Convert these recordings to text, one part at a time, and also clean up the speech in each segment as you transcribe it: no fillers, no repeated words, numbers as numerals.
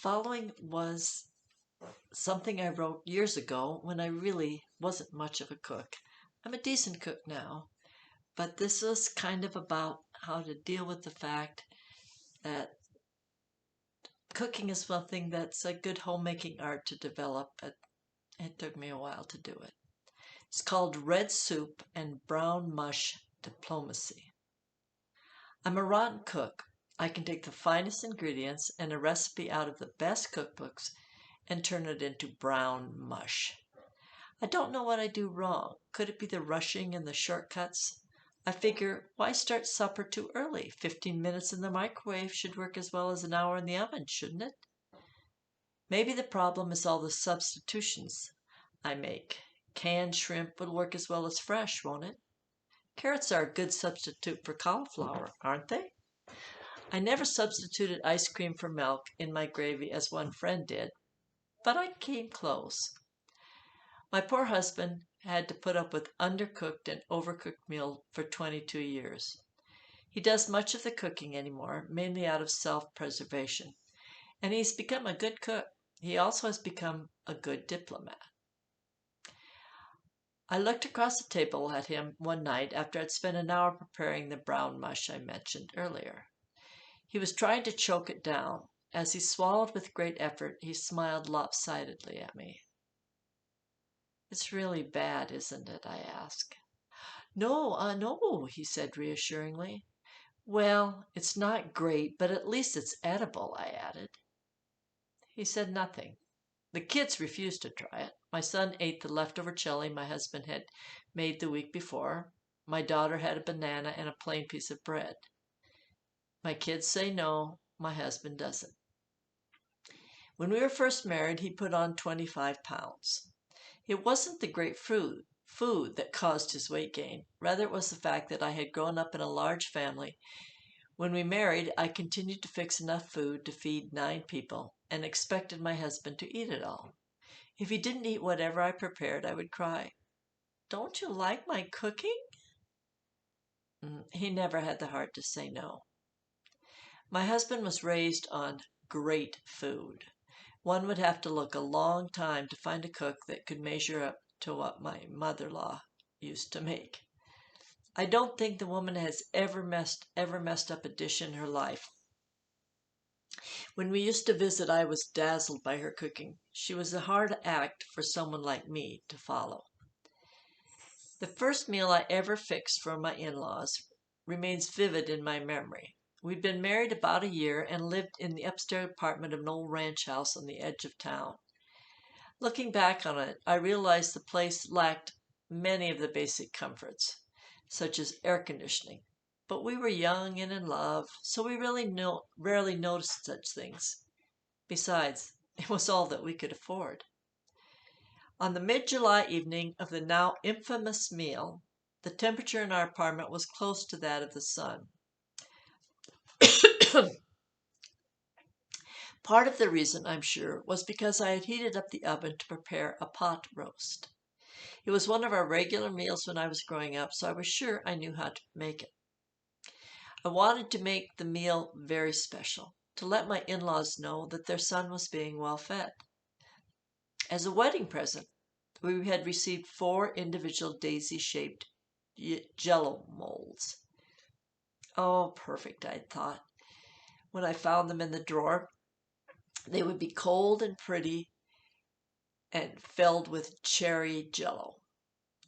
following was something I wrote years ago when I really wasn't much of a cook. I'm a decent cook now, but this was kind of about how to deal with the fact that cooking is something that's a good homemaking art to develop, but it took me a while to do it. It's called Red Soup and Brown Mush Diplomacy. I'm a rotten cook. I can take the finest ingredients and a recipe out of the best cookbooks and turn it into brown mush. I don't know what I do wrong. Could it be the rushing and the shortcuts? I figure, why start supper too early? 15 minutes in the microwave should work as well as an hour in the oven, shouldn't it? Maybe the problem is all the substitutions I make. Canned shrimp will work as well as fresh, won't it? Carrots are a good substitute for cauliflower, aren't they? I never substituted ice cream for milk in my gravy as one friend did, but I came close. My poor husband had to put up with undercooked and overcooked meals for 22 years. He does much of the cooking anymore, mainly out of self-preservation, and he's become a good cook. He also has become a good diplomat. I looked across the table at him one night after I'd spent an hour preparing the brown mush I mentioned earlier. He was trying to choke it down. As he swallowed with great effort, he smiled lopsidedly at me. "It's really bad, isn't it?" I asked. No, he said reassuringly. "Well, it's not great, but at least it's edible," I added. He said nothing. The kids refused to try it. My son ate the leftover chili my husband had made the week before. My daughter had a banana and a plain piece of bread. My kids say no, my husband doesn't. When we were first married, he put on 25 pounds. It wasn't the great food that caused his weight gain. Rather, it was the fact that I had grown up in a large family. When we married, I continued to fix enough food to feed 9 people and expected my husband to eat it all. If he didn't eat whatever I prepared, I would cry, "Don't you like my cooking?" He never had the heart to say no. My husband was raised on great food. One would have to look a long time to find a cook that could measure up to what my mother-in-law used to make. I don't think the woman has ever messed up a dish in her life. When we used to visit, I was dazzled by her cooking. She was a hard act for someone like me to follow. The first meal I ever fixed for my in-laws remains vivid in my memory. We'd been married about a year and lived in the upstairs apartment of an old ranch house on the edge of town. Looking back on it, I realized the place lacked many of the basic comforts, such as air conditioning. But we were young and in love, so we rarely noticed such things. Besides, it was all that we could afford. On the mid-July evening of the now infamous meal, the temperature in our apartment was close to that of the sun. Part of the reason, I'm sure, was because I had heated up the oven to prepare a pot roast. It was one of our regular meals when I was growing up, so I was sure I knew how to make it. I wanted to make the meal very special, to let my in-laws know that their son was being well fed. As a wedding present, we had received 4 individual daisy-shaped Jell-O molds. Oh, perfect, I thought. When I found them in the drawer, they would be cold and pretty and filled with cherry Jell-O.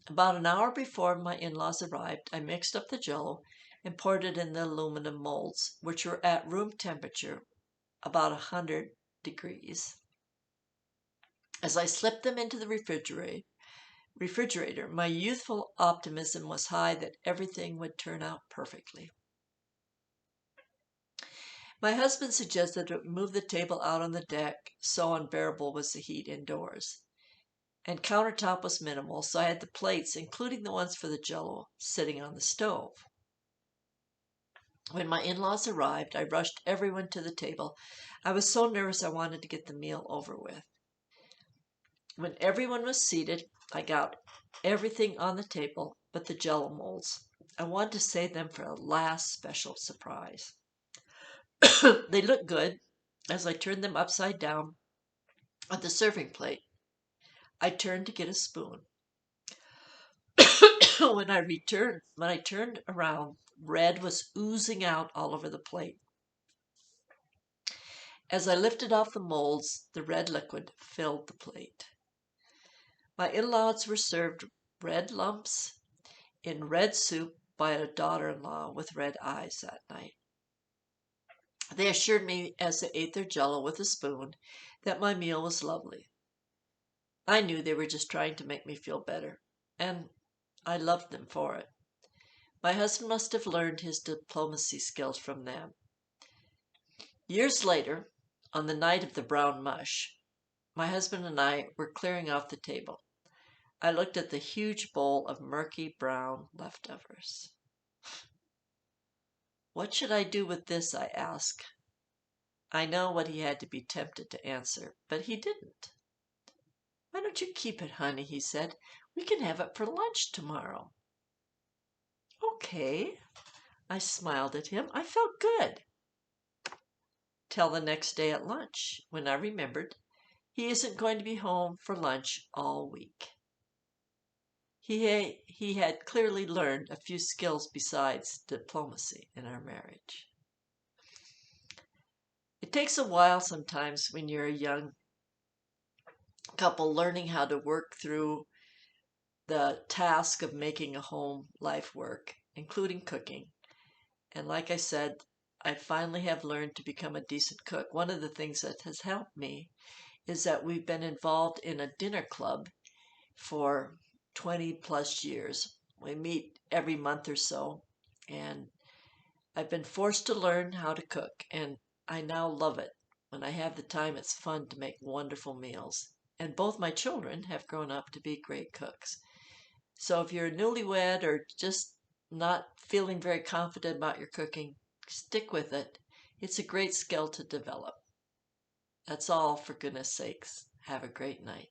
About an hour before my in-laws arrived, I mixed up the Jell-O and poured it in the aluminum molds, which were at room temperature, about 100 degrees. As I slipped them into the refrigerator, my youthful optimism was high that everything would turn out perfectly. My husband suggested that we move the table out on the deck, so unbearable was the heat indoors. And countertop was minimal, so I had the plates, including the ones for the Jell-O, sitting on the stove. When my in-laws arrived, I rushed everyone to the table. I was so nervous I wanted to get the meal over with. When everyone was seated, I got everything on the table but the Jell-O molds. I wanted to save them for a last special surprise. They looked good, as I turned them upside down on the serving plate. I turned to get a spoon. When I turned around, red was oozing out all over the plate. As I lifted off the molds, the red liquid filled the plate. My in-laws were served red lumps in red soup by a daughter-in-law with red eyes that night. They assured me as they ate their jello with a spoon that my meal was lovely. I knew they were just trying to make me feel better, and I loved them for it. My husband must have learned his diplomacy skills from them. Years later, on the night of the brown mush, my husband and I were clearing off the table. I looked at the huge bowl of murky brown leftovers. "What should I do with this?" I asked. I know what he had to be tempted to answer, but he didn't. "Why don't you keep it, honey?" he said. "We can have it for lunch tomorrow." "Okay." I smiled at him. I felt good. Till the next day at lunch, when I remembered he isn't going to be home for lunch all week. He had clearly learned a few skills besides diplomacy in our marriage. It takes a while sometimes when you're a young couple learning how to work through the task of making a home life work, including cooking. And like I said, I finally have learned to become a decent cook. One of the things that has helped me is that we've been involved in a dinner club for 20 plus years. We meet every month or so, and I've been forced to learn how to cook, and I now love it. When I have the time, it's fun to make wonderful meals. And both my children have grown up to be great cooks. So if you're a newlywed or just not feeling very confident about your cooking, stick with it. It's a great skill to develop. That's all, for goodness sakes. Have a great night.